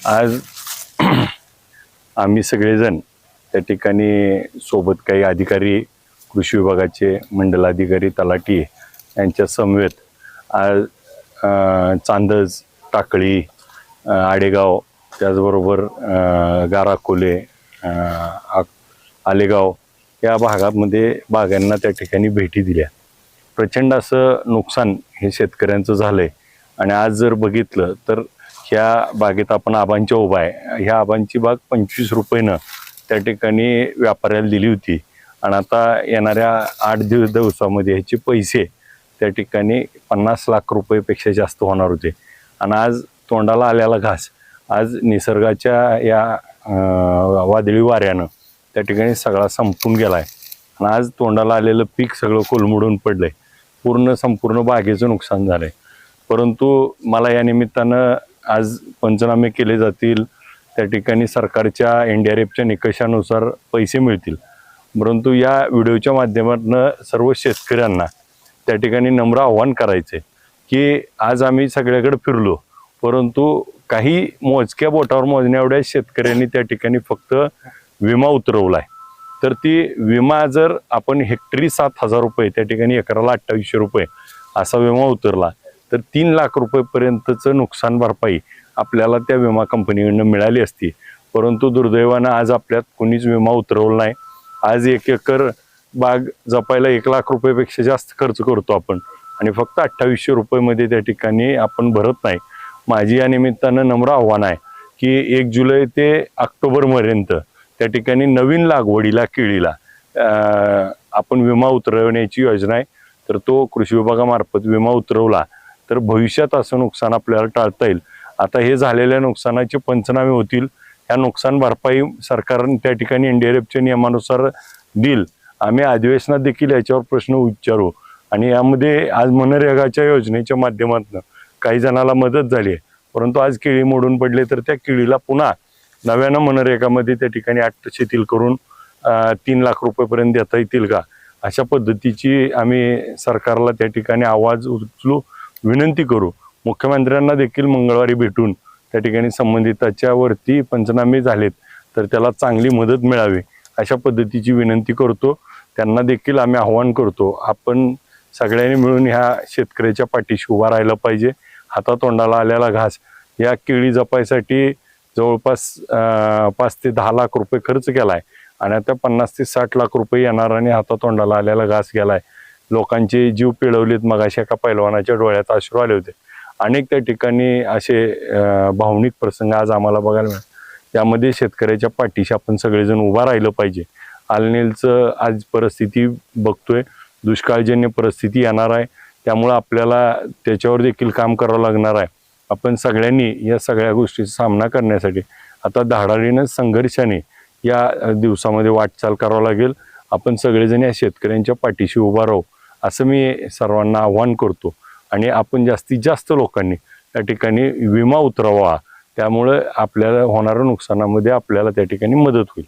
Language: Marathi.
आज आम्ही सगळेजण त्या ठिकाणी सोबत काही अधिकारी, कृषी विभागाचे मंडलाधिकारी, तलाठी यांच्या समवेत आज चांदज, टाकळी, आडेगाव, त्याचबरोबर गाराकोले, आलेगाव या भागामध्ये बागांना त्या ठिकाणी भेटी दिल्या. प्रचंड असं नुकसान हे शेतकऱ्यांचं झालंय. आणि आज जर बघितलं तर ह्या बागेत आपण आबांच्या उभा आहे. ह्या आबांची बाग 25 रुपयानं त्या ठिकाणी व्यापाऱ्याला दिली होती आणि आता येणाऱ्या 8 दिवसामध्ये ह्याचे पैसे त्या ठिकाणी 50 लाख रुपयेपेक्षा जास्त होणार होते. आणि आज तोंडाला आलेला घास आज निसर्गाच्या या वादळी वाऱ्यानं त्या ठिकाणी सगळा संपून गेलाय. आणि आज तोंडाला आलेलं पीक सगळं कोलमडून पडलंय. संपूर्ण बागेचं नुकसान झालंय. परंतु मला या निमित्तानं आज पंचनामे केले जातील, त्या ठिकाणी सरकारच्या NDRFच्या निकषानुसार पैसे मिळतील. परंतु या व्हिडिओच्या माध्यमातून सर्व शेतकऱ्यांना त्या ठिकाणी नम्र आव्हान करायचे की आज आम्ही सगळ्याकडे फिरलो, परंतु काही मोजक्या बोटावर मोजण्या एवढ्या शेतकऱ्यांनी त्या ठिकाणी फक्त विमा उतरवलाय. तर ती विमा जर आपण हेक्टरी 7,000 रुपये, त्या ठिकाणी एकराला 2800 रुपये असा विमा उतरला तर 3 लाख रुपयेपर्यंतचं नुकसान भरपाई आपल्याला त्या विमा कंपनीकडून मिळाली असती. परंतु दुर्दैवानं आज आपल्यात कोणीच विमा उतरवला नाही. आज 1 एकर बाग जपायला 1 लाख रुपयेपेक्षा जास्त खर्च करतो आपण आणि फक्त 2800 रुपयेमध्ये त्या ठिकाणी आपण भरत नाही. माझी या निमित्तानं नम्र आव्हान आहे की 1 जुलै ते ऑक्टोबरपर्यंत त्या ठिकाणी नवीन लागवडीला, केळीला आपण विमा उतरवण्याची योजना आहे. तर तो कृषी विभागामार्फत विमा उतरवला तर भविष्यात असं नुकसान आपल्याला टाळता येईल. आता हे झालेल्या नुकसानाचे पंचनामे होतील. ह्या नुकसान भरपाई सरकारने त्या ठिकाणी NDRFच्या नियमानुसार देईल. आम्ही अधिवेशनात देखील याच्यावर प्रश्न विचारू. आणि यामध्ये आज मनरेगाच्या योजनेच्या माध्यमातून काही जणाला मदत झाली आहे, परंतु आज केळी मोडून पडले तर त्या केळीला पुन्हा नव्यानं मनरेगामध्ये त्या ठिकाणी 8 शिथिल करून 3 लाख रुपयेपर्यंत देता येतील का, अशा पद्धतीची आम्ही सरकारला त्या ठिकाणी आवाज उचलू, विनंती करू. मुख्यमंत्र्यांना देखील मंगळवारी भेटून त्या ठिकाणी संबंधिताच्या वरती पंचनामे झालेत तर त्याला चांगली मदत मिळावी अशा पद्धतीची विनंती करतो. त्यांना देखील आम्ही आव्हान करतो, आपण सगळ्यांनी मिळून ह्या शेतकऱ्याच्या पाठीशी उभा राहिलं पाहिजे. हातातोंडाला आलेला घास या केळी जपायसाठी जवळपास 5 ते 10 लाख रुपये खर्च केलाय आणि आता 50 ते 60 लाख रुपये येणार आणि हातातोंडाला आलेला घास गेलाय. लोकांचे जीव पिळवलेत. मगाशी एका पैलवानाच्या डोळ्यात अश्रू आले होते. अनेक त्या ठिकाणी असे भावनिक प्रसंग आज आम्हाला बघायला मिळाले. त्यामध्ये शेतकऱ्याच्या पाठीशी आपण सगळेजण उभा राहिलं पाहिजे. आलनेलचं आज परिस्थिती बघतोय, दुष्काळजन्य परिस्थिती येणार आहे. त्यामुळं आपल्याला त्याच्यावर देखील काम करावं लागणार आहे. आपण सगळ्यांनी या सगळ्या गोष्टीचा सामना करण्यासाठी आता धाडाडीनं, संघर्षाने या दिवसामध्ये वाटचाल करावं लागेल. आपण सगळेजण या शेतकऱ्यांच्या पाठीशी उभा राहू असं मी सर्वांना आव्हान करतो. आणि आपण जास्तीत जास्त लोकांनी त्या ठिकाणी विमा उतरवा, त्यामुळे आपल्याला होणाऱ्या नुकसानामध्ये आपल्याला त्या ठिकाणी मदत होईल.